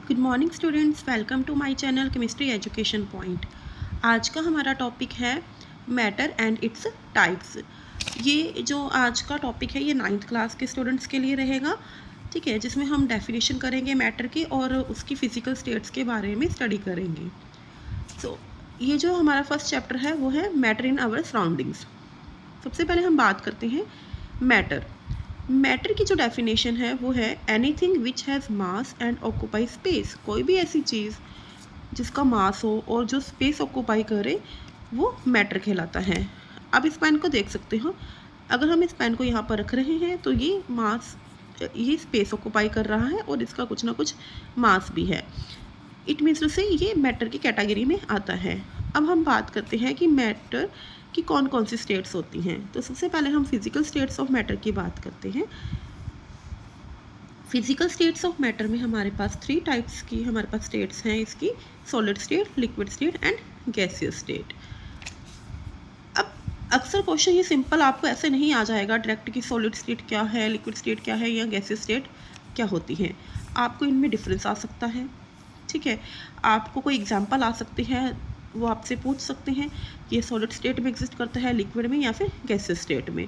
Good morning students, welcome to my channel chemistry education point. आज का हमारा topic है मैटर एंड इट्स टाइप्स। ये जो आज का टॉपिक है ये 9th क्लास के स्टूडेंट्स के लिए रहेगा, ठीक है, जिसमें हम डेफिनेशन करेंगे मैटर की और उसकी फ़िज़िकल स्टेट्स के बारे में स्टडी करेंगे। ये जो हमारा फर्स्ट चैप्टर है वो है मैटर इन आवर सराउंडिंग्स। सबसे पहले हम बात करते हैं मैटर। मैटर की जो डेफिनेशन है वो है anything which has mass and occupy space. कोई भी ऐसी चीज़ जिसका मास हो और जो स्पेस ऑक्यूपाई करे वो मैटर कहलाता है। आप इस पेन को देख सकते हो, अगर हम इस पेन को यहाँ पर रख रहे हैं तो ये स्पेस ऑक्यूपाई कर रहा है और इसका कुछ ना कुछ मास भी है। इट मीन्स से ये मैटर की कैटेगरी में आता है। अब हम बात करते हैं कि मैटर की कौन कौन सी स्टेट्स होती हैं। तो सबसे पहले हम फिजिकल स्टेट्स ऑफ मैटर की बात करते हैं। फिजिकल स्टेट्स ऑफ मैटर में हमारे पास 3 टाइप्स की हमारे पास स्टेट्स हैं इसकी: solid state, liquid state and gaseous state. अब अक्सर क्वेश्चन ये सिंपल आपको ऐसे नहीं आ जाएगा डायरेक्ट कि सॉलिड स्टेट क्या है, लिक्विड स्टेट क्या है या गैसियस स्टेट क्या होती है। आपको इनमें डिफरेंस आ सकता है, ठीक है। आपको कोई एग्जांपल आ सकती है, वो आपसे पूछ सकते हैं कि ये सॉलिड स्टेट में एग्जिस्ट करता है, लिक्विड में या फिर गैसियस स्टेट में।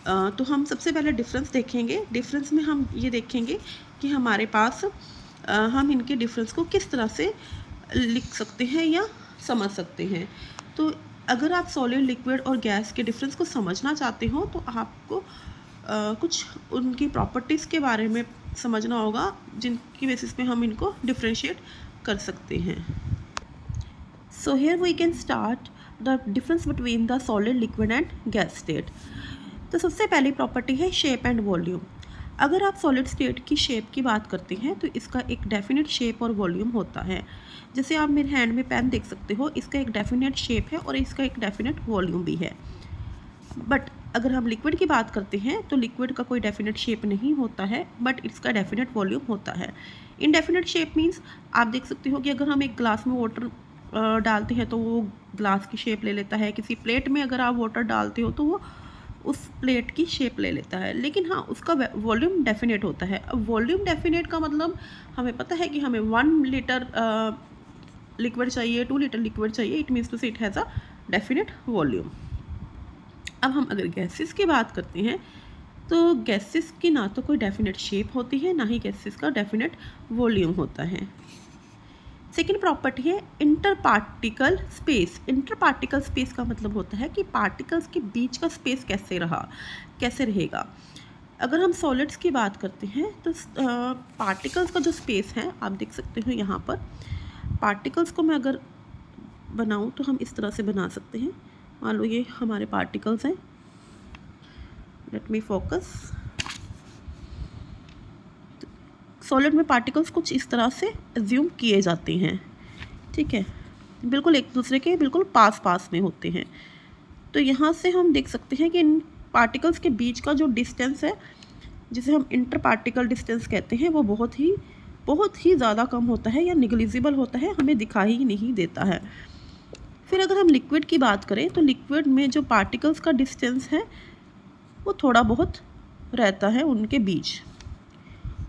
तो हम सबसे पहले डिफरेंस देखेंगे। डिफरेंस में हम ये देखेंगे कि हमारे पास हम इनके डिफरेंस को किस तरह से लिख सकते हैं या समझ सकते हैं। तो अगर आप सॉलिड, लिक्विड और गैस के डिफरेंस को समझना चाहते हो तो आपको कुछ उनकी प्रॉपर्टीज़ के बारे में समझना होगा, जिनकी बेसिस पे हम इनको डिफ्रेंशिएट कर सकते हैं। So here we can start the difference between the solid, liquid and gas state. तो सबसे पहली प्रॉपर्टी है शेप एंड वॉल्यूम। अगर आप सॉलिड स्टेट की शेप की बात करते हैं तो इसका एक डेफिनेट शेप और वॉल्यूम होता है। जैसे आप मेरे हैंड में पेन देख सकते हो, इसका एक डेफिनेट शेप है और इसका एक डेफिनेट वॉल्यूम भी है। बट अगर हम लिक्विड की बात करते हैं तो लिक्विड का कोई डेफिनेट शेप नहीं होता है, बट इसका डेफिनेट वॉल्यूम होता है। इनडेफिनेट शेप मीन्स आप देख सकते हो कि अगर हम एक ग्लास में वाटर डालते हैं तो वो ग्लास की शेप ले लेता है। किसी प्लेट में अगर आप वाटर डालते हो तो वो उस प्लेट की शेप ले लेता है। लेकिन हाँ, उसका वॉल्यूम डेफिनेट होता है। अब वॉल्यूम डेफिनेट का मतलब हमें पता है कि हमें 1 लीटर लिक्विड चाहिए, 2 लीटर लिक्विड चाहिए, इट मीन्स टू से it has a definite volume. अब हम अगर गैसेस की बात करते हैं तो गैसेस की ना तो कोई डेफिनेट शेप होती है, ना ही गैसेस का डेफिनेट वॉल्यूम होता है। सेकेंड प्रॉपर्टी है inter particle space. Inter particle space का मतलब होता है कि पार्टिकल्स के बीच का स्पेस कैसे रहेगा। अगर हम सॉलिड्स की बात करते हैं तो पार्टिकल्स का जो स्पेस है आप देख सकते हो यहाँ पर। पार्टिकल्स को मैं अगर बनाऊँ तो हम इस तरह से बना सकते हैं। मान लो ये हमारे पार्टिकल्स हैं, लेट मी फोकस। सॉलिड में पार्टिकल्स कुछ इस तरह से एज्यूम किए जाते हैं, ठीक है, बिल्कुल एक दूसरे के बिल्कुल पास पास में होते हैं। तो यहाँ से हम देख सकते हैं कि इन पार्टिकल्स के बीच का जो डिस्टेंस है, जिसे हम इंटर पार्टिकल डिस्टेंस कहते हैं, वो बहुत ही ज़्यादा कम होता है या निग्लिजिबल होता है, हमें दिखाई ही नहीं देता है। फिर अगर हम लिक्विड की बात करें तो लिक्विड में जो पार्टिकल्स का डिस्टेंस है वो थोड़ा बहुत रहता है उनके बीच।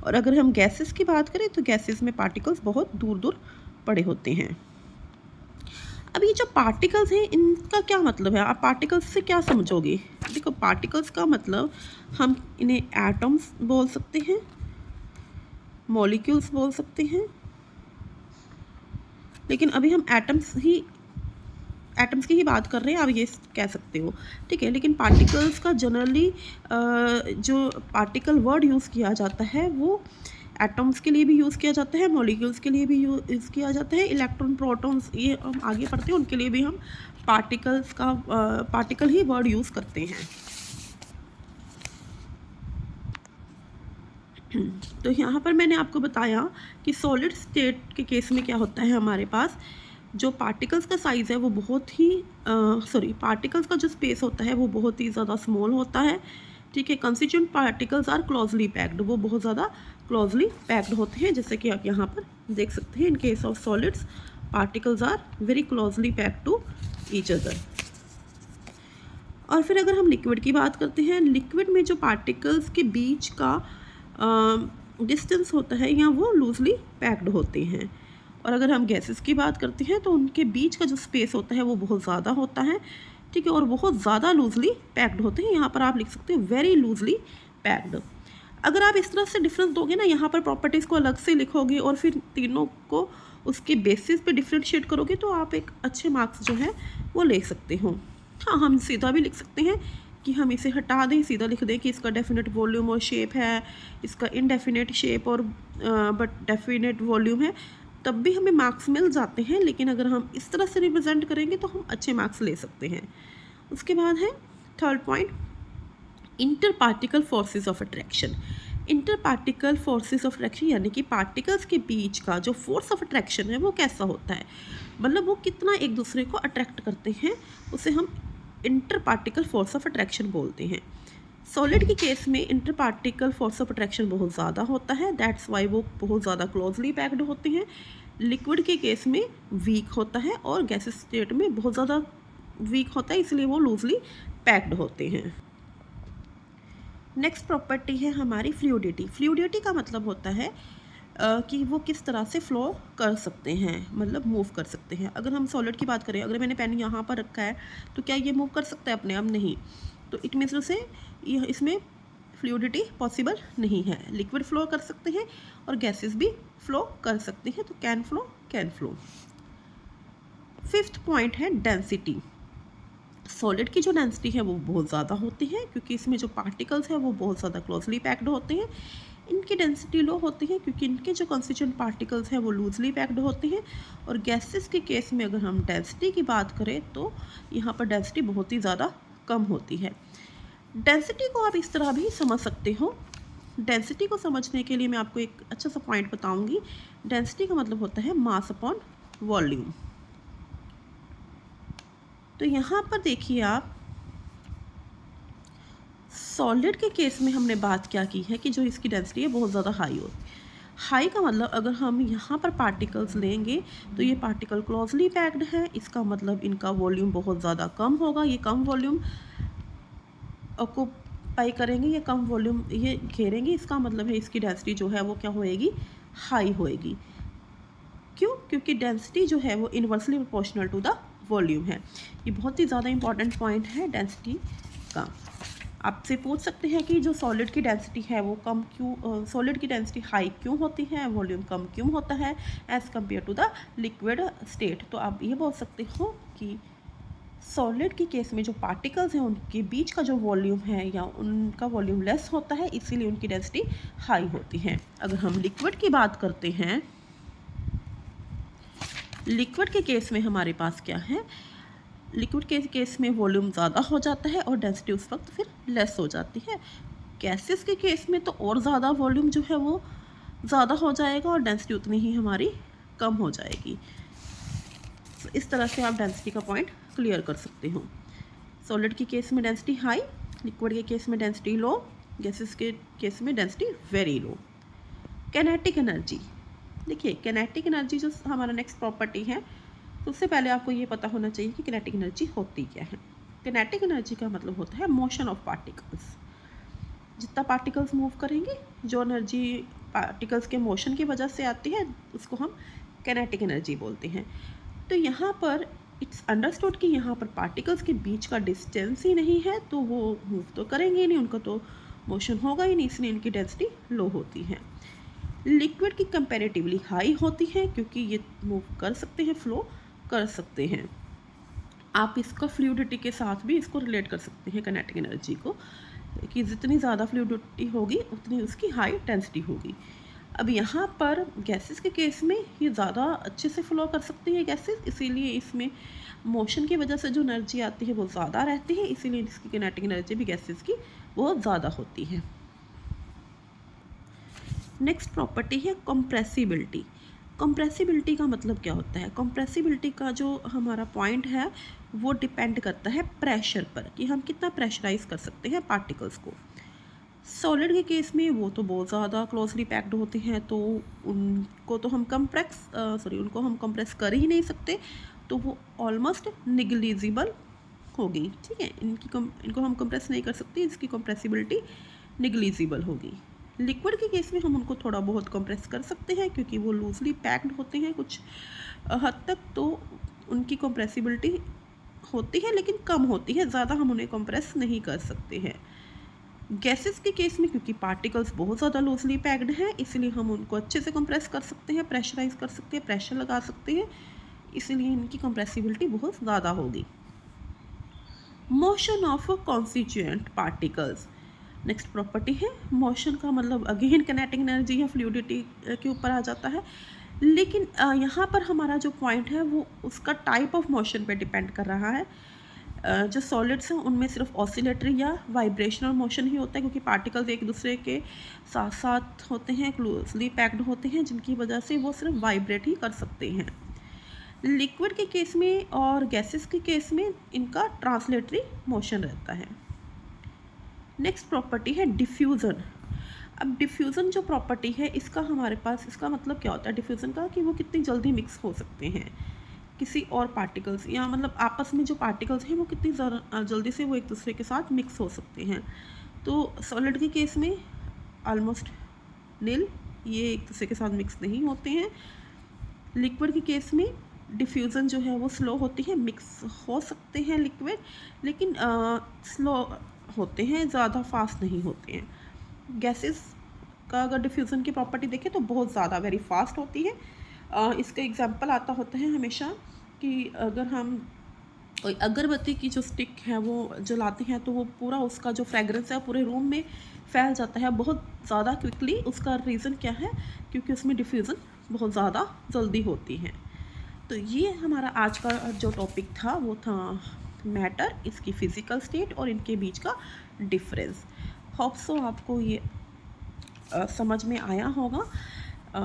और अगर हम गैसेस की बात करें तो गैसेस में पार्टिकल्स बहुत दूर दूर पड़े होते हैं। अब ये जो पार्टिकल्स हैं इनका क्या मतलब है, आप पार्टिकल्स से क्या समझोगे? देखो, पार्टिकल्स का मतलब हम इन्हें एटम्स बोल सकते हैं, मॉलिक्यूल्स बोल सकते हैं, लेकिन अभी हम एटम्स की ही बात कर रहे हैं, आप ये कह सकते हो, ठीक है। लेकिन पार्टिकल्स का जनरली जो पार्टिकल वर्ड यूज़ किया जाता है वो एटम्स के लिए भी यूज़ किया जाता है, मॉलिक्यूल्स के लिए भी यूज़ किया जाता है, इलेक्ट्रॉन, प्रोटॉन्स, ये हम आगे पढ़ते हैं, उनके लिए भी हम पार्टिकल ही वर्ड यूज़ करते हैं। तो यहाँ पर मैंने आपको बताया कि सॉलिड स्टेट के केस में क्या होता है, हमारे पास जो पार्टिकल्स का साइज़ है वो पार्टिकल्स का जो स्पेस होता है वो बहुत ही ज़्यादा स्मॉल होता है, ठीक है। Constituent particles are closely packed, वो बहुत ज़्यादा क्लोजली पैक्ड होते हैं, जैसे कि आप यहाँ पर देख सकते हैं। In case of solids particles are very closely packed to each other. और फिर अगर हम लिक्विड की बात करते हैं, लिक्विड में जो पार्टिकल्स के बीच का डिस्टेंस होता है या वो लूजली पैक्ड होते हैं। और अगर हम गैसेस की बात करते हैं तो उनके बीच का जो स्पेस होता है वो बहुत ज़्यादा होता है, ठीक है, और बहुत ज़्यादा लूजली पैक्ड होते हैं। यहाँ पर आप लिख सकते हो वेरी लूजली पैक्ड। अगर आप इस तरह से डिफरेंस दोगे ना, यहाँ पर प्रॉपर्टीज़ को अलग से लिखोगे और फिर तीनों को उसके बेसिस पे डिफ्रेंशिएट करोगे तो आप एक अच्छे मार्क्स जो है वो ले सकते हो। हाँ, हम सीधा भी लिख सकते हैं कि हम इसे हटा दें, सीधा लिख दें कि इसका डेफिनेट वॉल्यूम और शेप है, इसका इनडेफिनेट शेप और बट डेफिनेट वॉल्यूम है, तब भी हमें मार्क्स मिल जाते हैं। लेकिन अगर हम इस तरह से रिप्रेजेंट करेंगे तो हम अच्छे मार्क्स ले सकते हैं। उसके बाद है third point, inter particle forces of attraction. Inter particle forces of attraction यानी कि पार्टिकल्स के बीच का जो फोर्स ऑफ अट्रैक्शन है वो कैसा होता है, मतलब वो कितना एक दूसरे को अट्रैक्ट करते हैं, उसे हम inter particle force of attraction बोलते हैं। सॉलिड के केस में inter particle force of attraction बहुत ज़्यादा होता है, दैट्स वाई वो बहुत ज़्यादा क्लोजली पैक्ड होते हैं। लिक्विड के केस में वीक होता है और गैसेस स्टेट में बहुत ज़्यादा वीक होता है, इसलिए वो लूजली पैक्ड होते हैं। नेक्स्ट प्रॉपर्टी है हमारी फ्लूइडिटी। फ्लूइडिटी का मतलब होता है कि वो किस तरह से फ्लो कर सकते हैं, मतलब मूव कर सकते हैं। अगर हम सॉलिड की बात करें, अगर मैंने पेन यहाँ पर रखा है तो क्या ये मूव कर सकता है अपने आप? नहीं। तो इट मीन्स से इसमें फ्लूइडिटी पॉसिबल नहीं है। लिक्विड फ्लो कर सकते हैं और गैसेस भी फ्लो कर सकते हैं, तो कैन फ्लो। फिफ्थ पॉइंट है डेंसिटी। सॉलिड की जो डेंसिटी है वो बहुत ज़्यादा होती है क्योंकि इसमें जो पार्टिकल्स हैं वो बहुत ज़्यादा क्लोजली पैक्ड होते हैं। इनकी डेंसिटी लो होती है क्योंकि इनके जो कॉन्स्टिट्यूएंट पार्टिकल्स हैं वो लूजली पैक्ड होते हैं। और गैसेस के केस में अगर हम डेंसिटी की बात करें तो यहाँ पर डेंसिटी बहुत ही ज़्यादा कम होती है। डेंसिटी को आप इस तरह भी समझ सकते हो। डेंसिटी को समझने के लिए मैं आपको एक अच्छा सा पॉइंट बताऊँगी। डेंसिटी का मतलब होता है मास अपॉन वॉल्यूम। तो यहाँ पर देखिए आप, सॉलिड के केस में हमने बात क्या की है कि जो इसकी डेंसिटी है बहुत ज़्यादा हाई होती है। हाई का मतलब अगर हम यहाँ पर पार्टिकल्स लेंगे तो ये पार्टिकल क्लोजली पैक्ड है, इसका मतलब इनका वॉल्यूम बहुत ज़्यादा कम होगा। ये कम वॉल्यूम ऑक्यूपाई करेंगे, ये कम वॉल्यूम ये घेरेंगे, इसका मतलब है इसकी डेंसिटी जो है वो क्या होएगी? हाई होएगी। क्यों? क्योंकि डेंसिटी जो है वो inversely proportional to the volume है। ये बहुत ही ज़्यादा इंपॉर्टेंट पॉइंट है डेंसिटी का। आपसे पूछ सकते हैं कि जो सॉलिड की डेंसिटी है वो कम क्यों, सॉलिड की डेंसिटी हाई क्यों होती है, वॉल्यूम कम क्यों होता है as compare to the liquid state. तो आप ये बोल सकते हो कि सॉलिड के केस में जो पार्टिकल्स हैं उनके बीच का जो वॉल्यूम है या उनका वॉल्यूम लेस होता है, इसीलिए उनकी डेंसिटी हाई होती है। अगर हम लिक्विड की बात करते हैं, लिक्विड के केस में हमारे पास क्या है? लिक्विड के केस में वॉल्यूम ज़्यादा हो जाता है और डेंसिटी उस वक्त फिर लेस हो जाती है। गैसेस के केस में तो और ज़्यादा वॉल्यूम जो है वो ज़्यादा हो जाएगा और डेंसिटी उतनी ही हमारी कम हो जाएगी। तो इस तरह से आप डेंसिटी का पॉइंट क्लियर कर सकते हो। सॉलिड के केस में डेंसिटी हाई, लिक्विड के केस में डेंसिटी लो, गैसेस के केस में density very low. Kinetic energy. देखिए, कैनेटिक एनर्जी जो हमारा नेक्स्ट प्रॉपर्टी है, तो उससे पहले आपको ये पता होना चाहिए कि कैनेटिक एनर्जी होती क्या है। कैनेटिक एनर्जी का मतलब होता है मोशन ऑफ पार्टिकल्स। जितना पार्टिकल्स मूव करेंगे, जो एनर्जी पार्टिकल्स के मोशन की वजह से आती है उसको हम कैनेटिक एनर्जी बोलते हैं। तो यहाँ पर इट्स अंडरस्टूड कि यहाँ पर पार्टिकल्स के बीच का डिस्टेंस ही नहीं है तो वो मूव तो करेंगे ही नहीं, उनका तो मोशन होगा ही नहीं, इसलिए इनकी डेंसिटी लो होती है। लिक्विड की कंपैरेटिवली हाई होती है क्योंकि ये मूव कर सकते हैं, फ्लो कर सकते हैं। आप इसका फ्लूइडिटी के साथ भी इसको रिलेट कर सकते हैं काइनेटिक एनर्जी को, कि जितनी ज़्यादा फ्लूइडिटी होगी उतनी उसकी हाई डेंसिटी होगी। अब यहाँ पर गैसेस के केस में ये ज़्यादा अच्छे से फ्लो कर सकती है गैसेस, इसीलिए इसमें मोशन की वजह से जो एनर्जी आती है वो ज़्यादा रहती है, इसीलिए इसकी काइनेटिक एनर्जी भी गैसेस की बहुत ज़्यादा होती है। नेक्स्ट प्रॉपर्टी है कंप्रेसिबिलिटी। कंप्रेसिबिलिटी का मतलब क्या होता है? कंप्रेसिबिलिटी का जो हमारा पॉइंट है वो डिपेंड करता है प्रेशर पर, कि हम कितना प्रेशराइज कर सकते हैं पार्टिकल्स को। सॉलिड के केस में वो तो बहुत ज़्यादा क्लोजली पैक्ड होते हैं, तो उनको तो हम उनको हम कंप्रेस कर ही नहीं सकते, तो वो ऑलमोस्ट निगलिजिबल होगी। ठीक है, इनको हम कंप्रेस नहीं कर सकते, इसकी कंप्रेसिबिलिटी निगलिजिबल होगी। लिक्विड के केस में हम उनको थोड़ा बहुत कंप्रेस कर सकते हैं क्योंकि वो लूजली पैक्ड होते हैं कुछ हद तक, तो उनकी कंप्रेसिबिलिटी होती है लेकिन कम होती है, ज़्यादा हम उन्हें कंप्रेस नहीं कर सकते हैं। गैसेस के केस में क्योंकि पार्टिकल्स बहुत ज़्यादा लूजली पैक्ड हैं, इसलिए हम उनको अच्छे से कंप्रेस कर सकते हैं, प्रेशराइज कर सकते हैं, प्रेशर लगा सकते हैं, इसलिए इनकी कंप्रेसिबिलिटी बहुत ज़्यादा होगी। Motion of constituent particles, next property है। मोशन का मतलब अगेन किनेटिक एनर्जी या फ्लूइडिटी के ऊपर आ जाता है, लेकिन यहाँ पर हमारा जो पॉइंट है वो उसका टाइप ऑफ मोशन पे डिपेंड कर रहा है। जो सॉलिड्स हैं उनमें सिर्फ ऑसिलेटरी या वाइब्रेशनल मोशन ही होता है, क्योंकि पार्टिकल्स एक दूसरे के साथ साथ होते हैं, क्लोजली पैक्ड होते हैं, जिनकी वजह से वो सिर्फ वाइब्रेट ही कर सकते हैं। लिक्विड के केस में और गैसेस के केस में इनका ट्रांसलेटरी मोशन रहता है। नेक्स्ट प्रॉपर्टी है डिफ्यूज़न। अब डिफ्यूज़न जो प्रॉपर्टी है इसका हमारे पास, इसका मतलब क्या होता है डिफ्यूज़न का, कि वो कितनी जल्दी मिक्स हो सकते हैं किसी और पार्टिकल्स, या मतलब आपस में जो पार्टिकल्स हैं वो कितनी जल्दी से वो एक दूसरे के साथ मिक्स हो सकते हैं। तो सॉलिड के केस में ऑलमोस्ट नील, ये एक दूसरे के साथ मिक्स नहीं होते हैं। लिक्विड के केस में डिफ्यूज़न जो है वो स्लो होती है, मिक्स हो सकते हैं लिक्विड, लेकिन स्लो होते हैं, ज़्यादा फास्ट नहीं होते हैं। गैसेस का अगर डिफ्यूज़न की प्रॉपर्टी देखें तो बहुत ज़्यादा वेरी फास्ट होती है। इसका एग्जांपल आता होता है हमेशा कि अगर हम कोई अगरबत्ती की जो स्टिक है वो जलाते हैं तो वो पूरा उसका जो फ्रेगरेंस है पूरे रूम में फैल जाता है बहुत ज़्यादा क्विकली। उसका रीज़न क्या है, क्योंकि उसमें डिफ्यूज़न बहुत ज़्यादा जल्दी होती है। तो ये हमारा आज का जो टॉपिक था वो था मैटर, इसकी फ़िज़िकल स्टेट और इनके बीच का डिफरेंस। होप सो आपको ये समझ में आया होगा।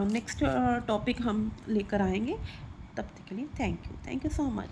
नेक्स्ट टॉपिक हम लेकर आएंगे, तब तक के लिए थैंक यू सो मच।